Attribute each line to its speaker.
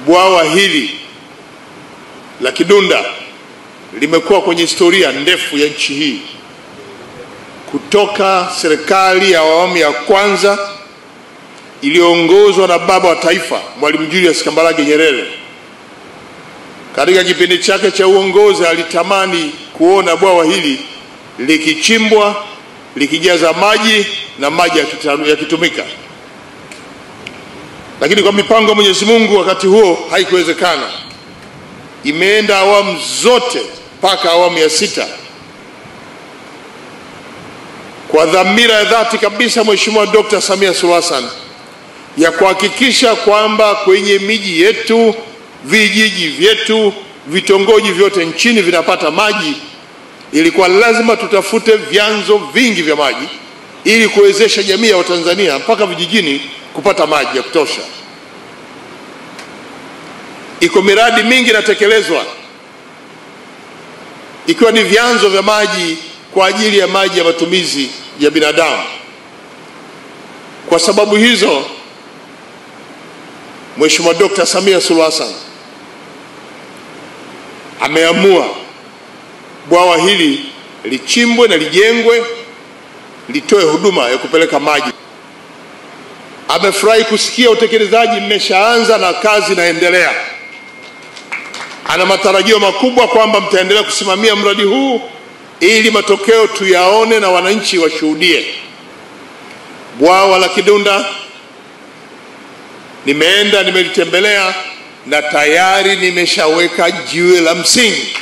Speaker 1: Bwawa hili la Kidunda limekuwa kwenye historia ndefu ya nchi hii kutoka serikali ya awamu ya kwanza iliyoongozwa na baba wa taifa Mwalimu Julius Kambarage Nyerere. Katika kipindi chake cha uongozi alitamani kuona bwawa hili likichimbwa, likijaza maji na maji yakitumika. Lakini kwa mipango ya Mwenyezi Mungu wakati huo haikuwezekana. Imeenda awamu zote mpaka awamu ya 6. Kwa dhamira ya dhati kabisa Mheshimiwa Dr. Samia Suluhu Hassan ya kuhakikisha kwamba kwenye miji yetu, vijiji vyetu, vitongoji vyote nchini vinapata maji, ilikuwa lazima tutafute vyanzo vingi vya maji ili kuwezesha jamii ya Watanzania mpaka vijijini kupata maji ya kutosha. Iko miradi mingi inatekelezwa ikiwa ni vyanzo vya maji kwa ajili ya maji ya matumizi ya binadamu. Kwa sababu hizo, Mheshimiwa Dr. Samia Suluhu Hassan ameamua bwawa hili lichimbwe na lijengwe, litoe huduma ya kupeleka maji. Amefurahi kusikia utekelezaji mmeshaanza na kazi inaendelea. Ana matarajio makubwa kwamba mtaendelea kusimamia mradi huu ili matokeo tuyaone na wananchi washuhudie. Bwawa la Kidunda nimelitembelea na tayari nimeshaweka jiwe la msingi.